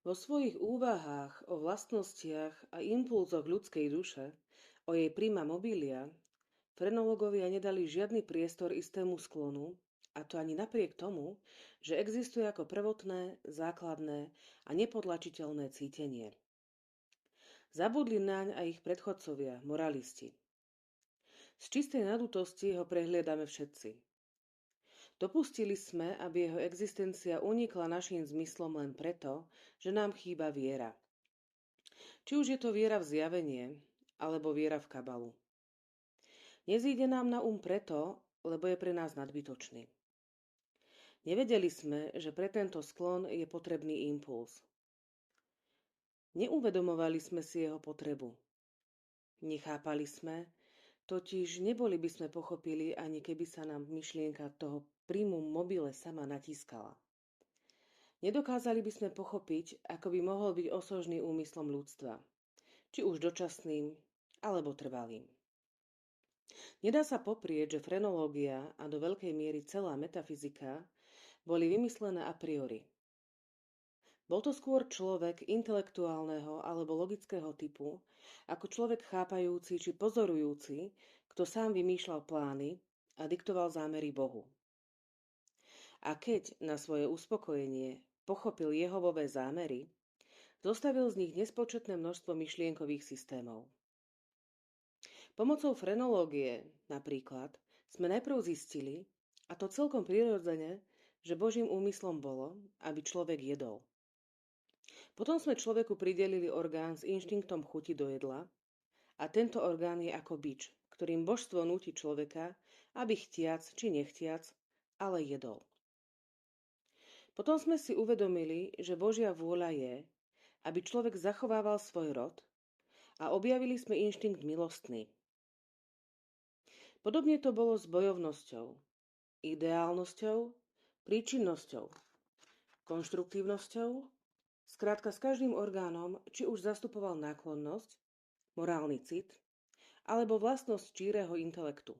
Vo svojich úvahách o vlastnostiach a impulzoch ľudskej duše, o jej prima mobilia, frenológovia nedali žiadny priestor istému sklonu, a to ani napriek tomu, že existuje ako prvotné, základné a nepodlačiteľné cítenie. Zabudli naň aj ich predchodcovia, moralisti. Z čistej nadutosti ho prehliadame všetci. Dopustili sme, aby jeho existencia unikla našim zmyslom len preto, že nám chýba viera. Či už je to viera v zjavenie, alebo viera v kabalu. Nezíde nám na preto, lebo je pre nás nadbytočný. Nevedeli sme, že pre tento sklon je potrebný impuls. Neuvedomovali sme si jeho potrebu. Nechápali sme, totiž neboli by sme pochopili, ani keby sa nám myšlienka toho primum mobile sama natiskala. Nedokázali by sme pochopiť, ako by mohol byť osožný úmyslom ľudstva, či už dočasným, alebo trvalým. Nedá sa poprieť, že frenológia a do veľkej miery celá metafyzika boli vymyslené a priori. Bol to skôr človek intelektuálneho alebo logického typu, ako človek chápajúci či pozorujúci, kto sám vymýšľal plány a diktoval zámery Bohu. A keď na svoje uspokojenie pochopil Jehovové zámery, zostavil z nich nespočetné množstvo myšlienkových systémov. Pomocou frenológie, napríklad, sme najprv zistili, a to celkom prirodzene, že Božím úmyslom bolo, aby človek jedol. Potom sme človeku pridelili orgán s inštinktom chuti do jedla a tento orgán je ako bič, ktorým božstvo núti človeka, aby chtiac či nechtiac, ale jedol. Potom sme si uvedomili, že Božia vôľa je, aby človek zachovával svoj rod a objavili sme inštinkt milostný. Podobne to bolo s bojovnosťou, ideálnosťou, príčinnosťou, konštruktívnosťou, skrátka s každým orgánom, či už zastupoval náklonnosť, morálny cit, alebo vlastnosť číreho intelektu.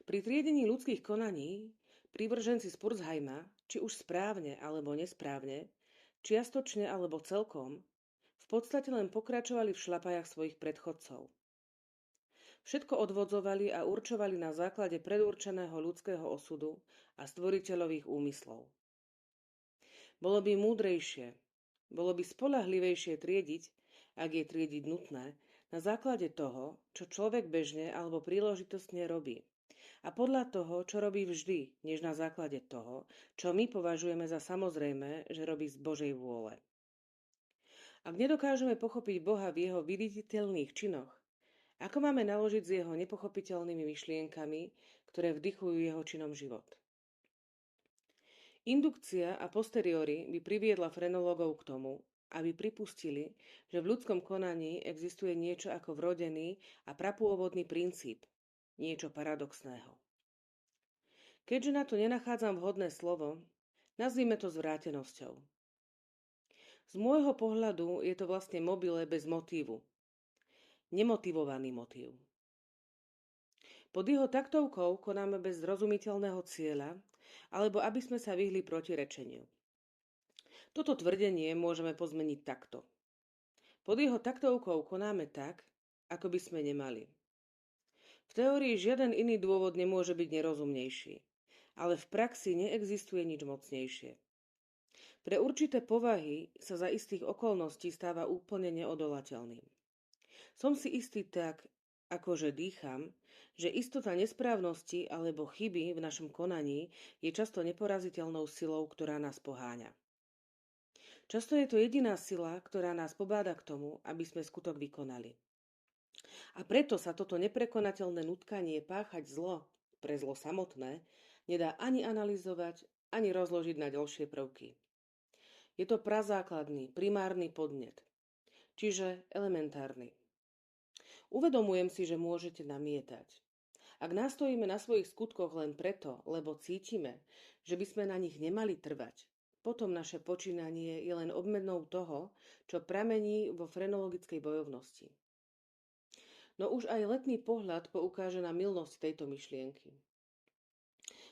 Pri triedení ľudských konaní prívrženci Spurzheima, či už správne alebo nesprávne, čiastočne alebo celkom, v podstate len pokračovali v šľapajach svojich predchodcov. Všetko odvodzovali a určovali na základe predurčeného ľudského osudu a stvoriteľových úmyslov. Bolo by múdrejšie, bolo by spoľahlivejšie triediť, ak je triediť nutné, na základe toho, čo človek bežne alebo príležitostne robí. A podľa toho, čo robí vždy, než na základe toho, čo my považujeme za samozrejmé, že robí z Božej vôle. Ak nedokážeme pochopiť Boha v jeho viditeľných činoch, ako máme naložiť s jeho nepochopiteľnými myšlienkami, ktoré vdychujú jeho činom život? Indukcia a posteriori by priviedla frenológov k tomu, aby pripustili, že v ľudskom konaní existuje niečo ako vrodený a prapôvodný princíp, niečo paradoxného. Keďže na to nenachádzam vhodné slovo, nazvime to zvrátenosťou. Z môjho pohľadu je to vlastne mobile bez motívu. Nemotivovaný motív. Pod jeho taktovkou konáme bez zrozumiteľného cieľa, alebo aby sme sa vyhli protirečeniu. Toto tvrdenie môžeme pozmeniť takto. Pod jeho taktovkou konáme tak, ako by sme nemali. V teórii žiaden iný dôvod nemôže byť nerozumnejší, ale v praxi neexistuje nič mocnejšie. Pre určité povahy sa za istých okolností stáva úplne neodolateľným. Som si istý tak, akože dýcham, že istota nesprávnosti alebo chyby v našom konaní je často neporaziteľnou silou, ktorá nás poháňa. Často je to jediná sila, ktorá nás pobáda k tomu, aby sme skutok vykonali. A preto sa toto neprekonateľné nutkanie páchať zlo pre zlo samotné nedá ani analyzovať, ani rozložiť na ďalšie prvky. Je to prazákladný, primárny podnet, čiže elementárny. Uvedomujem si, že môžete namietať. Ak nastojíme na svojich skutkoch len preto, lebo cítime, že by sme na nich nemali trvať, potom naše počínanie je len obmednou toho, čo pramení vo frenologickej bojovnosti. No už aj letný pohľad poukáže na mylnosť tejto myšlienky.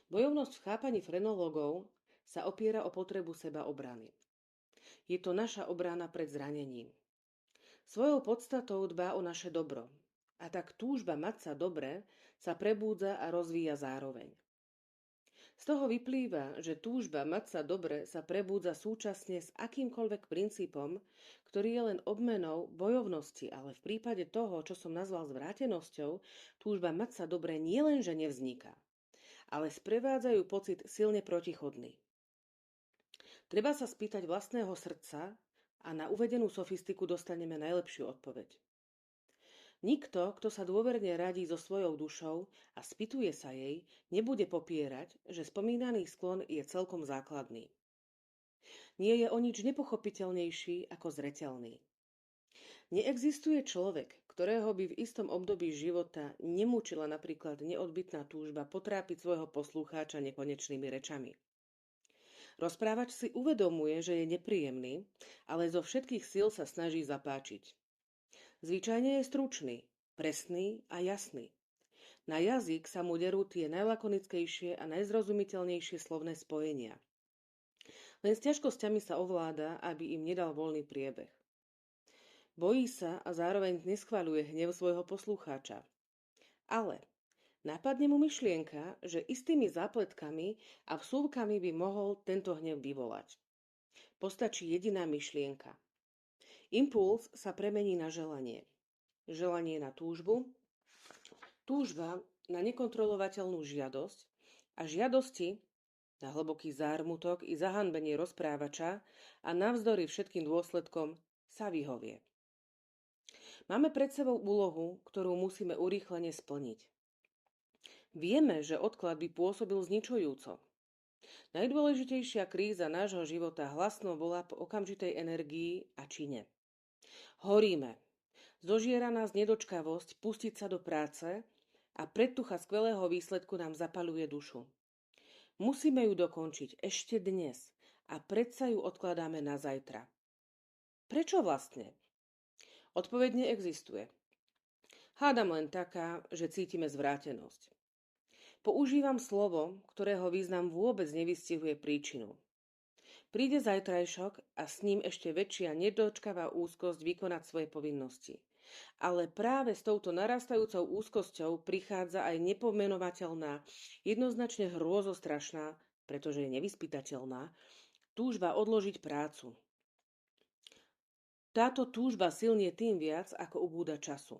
Bojovnosť v chápaní frenológov sa opiera o potrebu sebaobrany. Je to naša obrana pred zranením. Svojou podstatou dbá o naše dobro. A tak túžba mať sa dobre sa prebúdza a rozvíja zároveň. Z toho vyplýva, že túžba mať sa dobre sa prebúdza súčasne s akýmkoľvek princípom, ktorý je len obmenou bojovnosti, ale v prípade toho, čo som nazval zvrátenosťou, túžba mať sa dobre nielenže nevzniká, ale sprevádzajú pocit silne protichodný. Treba sa spýtať vlastného srdca a na uvedenú sofistiku dostaneme najlepšiu odpoveď. Nikto, kto sa dôverne radí so svojou dušou a spýtuje sa jej, nebude popierať, že spomínaný sklon je celkom základný. Nie je o nič nepochopiteľnejší ako zreteľný. Neexistuje človek, ktorého by v istom období života nemúčila napríklad neodbytná túžba potrápiť svojho poslucháča nekonečnými rečami. Rozprávač si uvedomuje, že je nepríjemný, ale zo všetkých síl sa snaží zapáčiť. Zvyčajne je stručný, presný a jasný. Na jazyk sa mu derú tie najlakonickejšie a najzrozumiteľnejšie slovné spojenia. Len s ťažkosťami sa ovláda, aby im nedal voľný priebeh. Bojí sa a zároveň neschvaľuje hnev svojho poslucháča. Ale napadne mu myšlienka, že istými zápletkami a vsúvkami by mohol tento hnev vyvolať. Postačí jediná myšlienka. Impuls sa premení na želanie. Želanie na túžbu, túžba na nekontrolovateľnú žiadosť a žiadosti na hlboký zármutok i zahanbenie rozprávača a navzdory všetkým dôsledkom sa vyhovie. Máme pred sebou úlohu, ktorú musíme urýchlene splniť. Vieme, že odklad by pôsobil zničujúco. Najdôležitejšia kríza nášho života hlasno volá po okamžitej energii a čine. Horíme. Zožiera nás nedočkavosť pustiť sa do práce a predtucha skvelého výsledku nám zapaľuje dušu. Musíme ju dokončiť ešte dnes a predsa ju odkladáme na zajtra. Prečo vlastne? Odpoveď neexistuje. Hádam len taká, že cítime zvrátenosť. Používam slovo, ktorého význam vôbec nevystihuje príčinu. Príde zajtrajšok a s ním ešte väčšia nedočkavá úzkosť vykonať svoje povinnosti. Ale práve s touto narastajúcou úzkosťou prichádza aj nepomenovateľná, jednoznačne hrôzostrašná, pretože je nevyspytateľná, túžba odložiť prácu. Táto túžba silnie tým viac, ako ubúda času.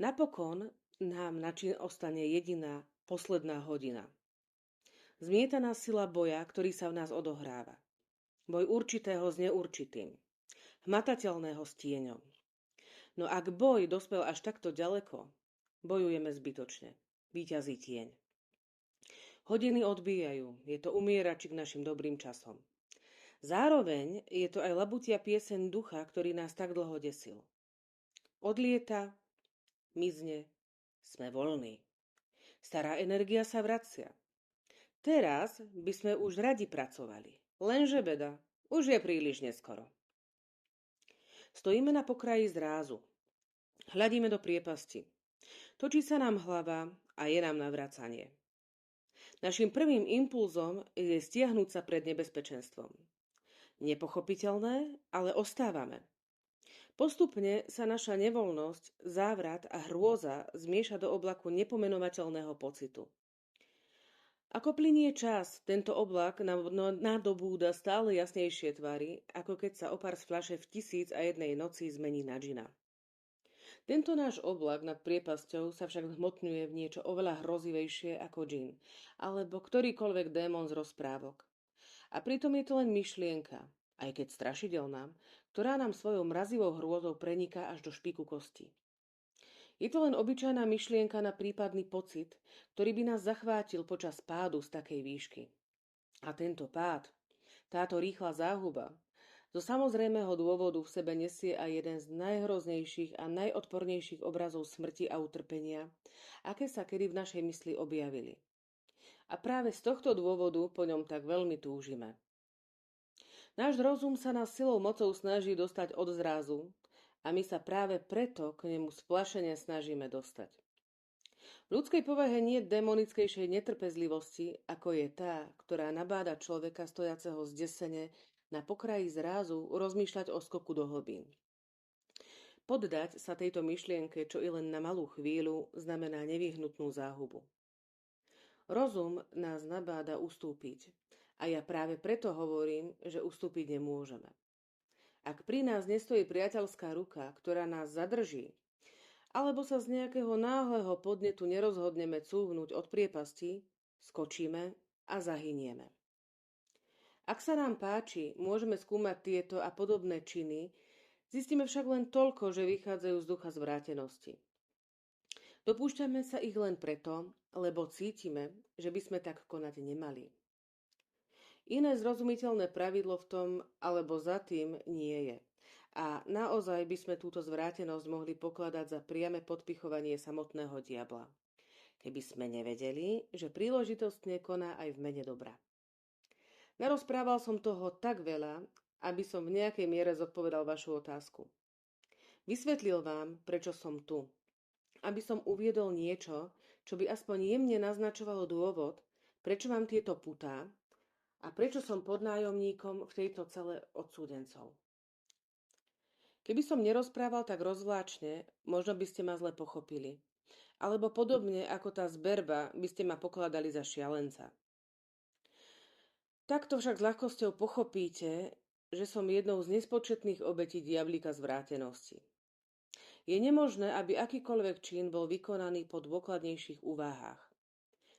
Napokon nám na čin ostane jediná, posledná hodina. Zmieta nás sila boja, ktorý sa v nás odohráva. Boj určitého s neurčitým. Hmatateľného s tieňom. No ak boj dospel až takto ďaleko, bojujeme zbytočne. Víťazí tieň. Hodiny odbíjajú, je to umieračik našim dobrým časom. Zároveň je to aj labutia pieseň ducha, ktorý nás tak dlho desil. Odlieta, mizne, sme voľní. Stará energia sa vracia. Teraz by sme už radi pracovali. Lenže beda, už je príliš neskoro. Stojíme na pokraji zrázu. Hľadíme do priepasti. Točí sa nám hlava a je nám navracanie. Naším prvým impulzom je stiahnuť sa pred nebezpečenstvom. Nepochopiteľné, ale ostávame. Postupne sa naša nevoľnosť, závrat a hrôza zmieša do oblaku nepomenovateľného pocitu. Ako plynie čas, tento oblak nadobúda stále jasnejšie tvary, ako keď sa opar z fľaše v 1001 noci zmení na džina. Tento náš oblak nad priepasťou sa však zhmotňuje v niečo oveľa hrozivejšie ako džin, alebo ktorýkoľvek démon z rozprávok. A pritom je to len myšlienka, aj keď strašidelná, ktorá nám svojou mrazivou hrôzou preniká až do špiku kosti. Je to len obyčajná myšlienka na prípadný pocit, ktorý by nás zachvátil počas pádu z takej výšky. A tento pád, táto rýchla záhuba, zo samozrejmého dôvodu v sebe nesie aj jeden z najhroznejších a najodpornejších obrazov smrti a utrpenia, aké sa kedy v našej mysli objavili. A práve z tohto dôvodu po ňom tak veľmi túžime. Náš rozum sa nás silou mocou snaží dostať od zrázu, a my sa práve preto k nemu splašene snažíme dostať. V ľudskej povahe nie je démonickejšej netrpezlivosti, ako je tá, ktorá nabáda človeka stojaceho zdesene na pokraji zrázu rozmýšľať o skoku do hlbín. Poddať sa tejto myšlienke čo i len na malú chvíľu znamená nevyhnutnú záhubu. Rozum nás nabáda ustúpiť a ja práve preto hovorím, že ustúpiť nemôžeme. Ak pri nás nestojí priateľská ruka, ktorá nás zadrží, alebo sa z nejakého náhleho podnetu nerozhodneme cúvnuť od priepasti, skočíme a zahynieme. Ak sa nám páči, môžeme skúmať tieto a podobné činy, zistíme však len toľko, že vychádzajú z ducha zvrátenosti. Dopúšťame sa ich len preto, lebo cítime, že by sme tak konať nemali. Iné zrozumiteľné pravidlo v tom alebo za tým nie je. A naozaj by sme túto zvrátenosť mohli pokladať za priame podpichovanie samotného diabla, keby sme nevedeli, že príležitostne koná aj v mene dobra. Narozprával som toho tak veľa, aby som v nejakej miere zodpovedal vašu otázku. Vysvetlil vám, prečo som tu. Aby som uviedol niečo, čo by aspoň jemne naznačovalo dôvod, prečo mám tieto putá a prečo som podnájomníkom v tejto cele odsúdencov. Keby som nerozprával tak rozvláčne, možno by ste ma zle pochopili. Alebo podobne ako tá zberba by ste ma pokladali za šialenca. Takto však s ľahkosťou pochopíte, že som jednou z nespočetných obetí diablika zvrátenosti. Je nemožné, aby akýkoľvek čin bol vykonaný po dôkladnejších úvahách.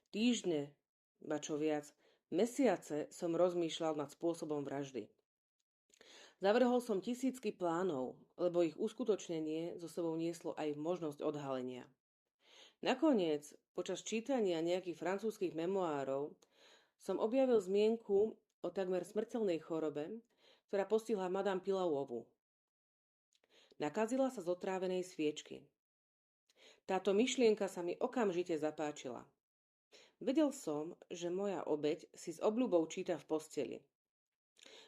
Týždne, ba čo viac, mesiace som rozmýšľal nad spôsobom vraždy. Zavrhol som tisícky plánov, lebo ich uskutočnenie so sebou nieslo aj možnosť odhalenia. Nakoniec, počas čítania nejakých francúzskych memoárov, som objavil zmienku o takmer smrteľnej chorobe, ktorá postihla Madame Pilaovu. Nakazila sa z otrávenej sviečky. Táto myšlienka sa mi okamžite zapáčila. Vedel som, že moja obeť si s obľubou číta v posteli.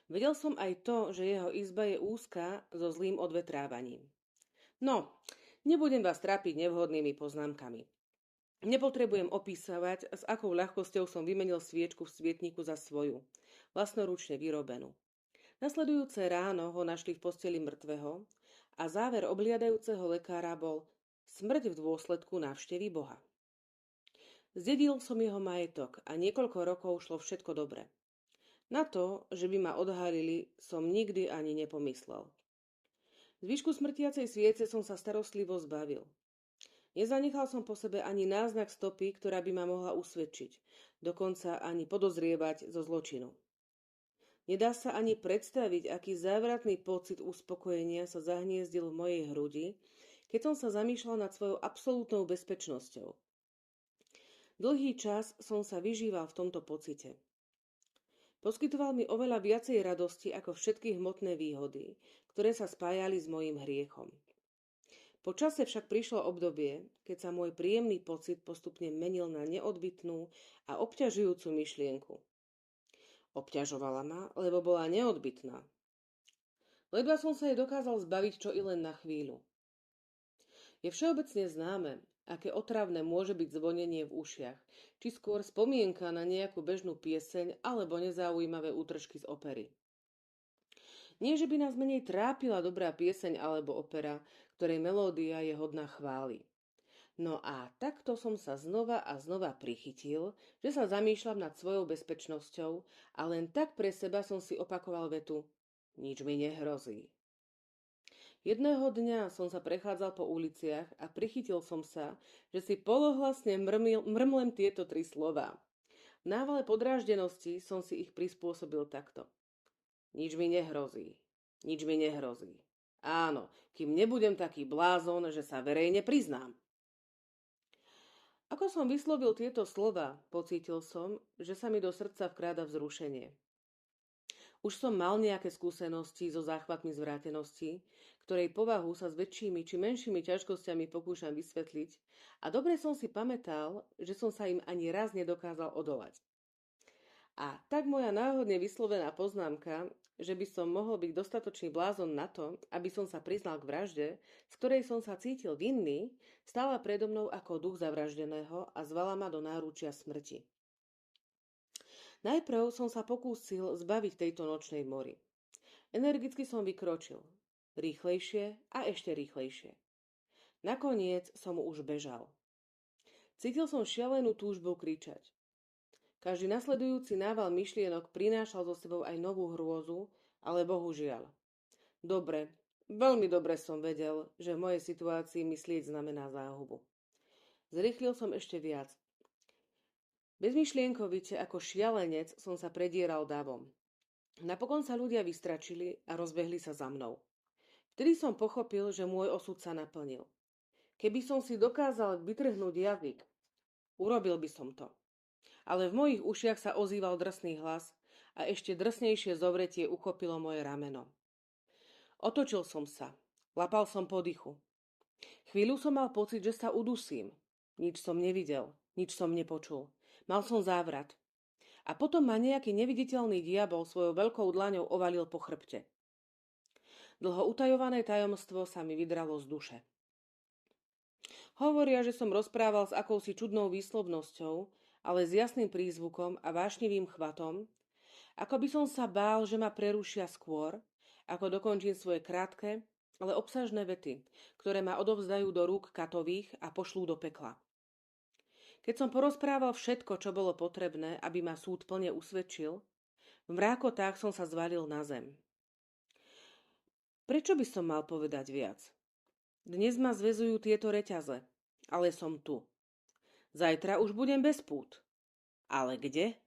Vedel som aj to, že jeho izba je úzka so zlým odvetrávaním. No, nebudem vás trápiť nevhodnými poznámkami. Nepotrebujem opísavať, s akou ľahkosťou som vymenil sviečku v svietniku za svoju, vlastnoručne vyrobenú. Nasledujúce ráno ho našli v posteli mŕtvého a záver obliadajúceho lekára bol smrť v dôsledku návštevy Boha. Zdedil som jeho majetok a niekoľko rokov šlo všetko dobre. Na to, že by ma odhalili, som nikdy ani nepomyslel. Zvyšku smrtiacej sviece som sa starostlivo zbavil. Nezanechal som po sebe ani náznak stopy, ktorá by ma mohla usvedčiť, dokonca ani podozrievať zo zločinu. Nedá sa ani predstaviť, aký závratný pocit uspokojenia sa zahniezdil v mojej hrudi, keď som sa zamýšľal nad svojou absolútnou bezpečnosťou. Dlhý čas som sa vyžíval v tomto pocite. Poskytoval mi oveľa viacej radosti ako všetky hmotné výhody, ktoré sa spájali s mojím hriechom. Po čase však prišlo obdobie, keď sa môj príjemný pocit postupne menil na neodbytnú a obťažujúcu myšlienku. Obťažovala ma, lebo bola neodbytná. Ledva som sa jej dokázal zbaviť čo i len na chvíľu. Je všeobecne známe, aké otravné môže byť zvonenie v ušiach, či skôr spomienka na nejakú bežnú pieseň alebo nezaujímavé útržky z opery. Nie, že by nás menej trápila dobrá pieseň alebo opera, ktorej melódia je hodná chvály. No a takto som sa znova a znova prichytil, že sa zamýšľam nad svojou bezpečnosťou a len tak pre seba som si opakoval vetu: nič mi nehrozí. Jedného dňa som sa prechádzal po uliciach a prichytil som sa, že si polohlasne mrmlem tieto 3 slová. V návale podráždenosti som si ich prispôsobil takto: nič mi nehrozí, nič mi nehrozí. Áno, kým nebudem taký blázon, že sa verejne priznám. Ako som vyslovil tieto slova, pocítil som, že sa mi do srdca vkráda vzrušenie. Už som mal nejaké skúsenosti so záchvatmi zvrátenosti, ktorej povahu sa s väčšími či menšími ťažkosťami pokúšam vysvetliť, a dobre som si pamätal, že som sa im ani raz nedokázal odolať. A tak moja náhodne vyslovená poznámka, že by som mohol byť dostatočný blázon na to, aby som sa priznal k vražde, z ktorej som sa cítil vinný, stála predo mnou ako duch zavraždeného a zvala ma do náručia smrti. Najprv som sa pokúsil zbaviť tejto nočnej mory. Energicky som vykročil. Rýchlejšie a ešte rýchlejšie. Nakoniec som už bežal. Cítil som šialenú túžbu kričať. Každý nasledujúci nával myšlienok prinášal so sebou aj novú hrôzu, ale bohužiaľ. Dobre, veľmi dobre som vedel, že v mojej situácii myslieť znamená záhubu. Zrýchlil som ešte viac. Bezmyšlienkovite ako šialenec som sa predieral davom. Napokon sa ľudia vystračili a rozbehli sa za mnou. Vtedy som pochopil, že môj osud sa naplnil. Keby som si dokázal vytrhnúť jazyk, urobil by som to. Ale v mojich ušiach sa ozýval drsný hlas a ešte drsnejšie zovretie uchopilo moje rameno. Otočil som sa. Lapal som po dychu. Chvíľu som mal pocit, že sa udusím. Nič som nevidel, nič som nepočul. Mal som závrat. A potom ma nejaký neviditeľný diabol svojou veľkou dlaňou ovalil po chrbte. Dlho utajované tajomstvo sa mi vydralo z duše. Hovoria, že som rozprával s akousi čudnou výslovnosťou, ale s jasným prízvukom a vášnivým chvatom, ako by som sa bál, že ma prerušia skôr, ako dokončím svoje krátke, ale obsažné vety, ktoré ma odovzdajú do rúk katových a pošlú do pekla. Keď som porozprával všetko, čo bolo potrebné, aby ma súd plne usvedčil, v mrákotách som sa zvalil na zem. Prečo by som mal povedať viac? Dnes ma zväzujú tieto reťaze, ale som tu. Zajtra už budem bez pút. Ale kde?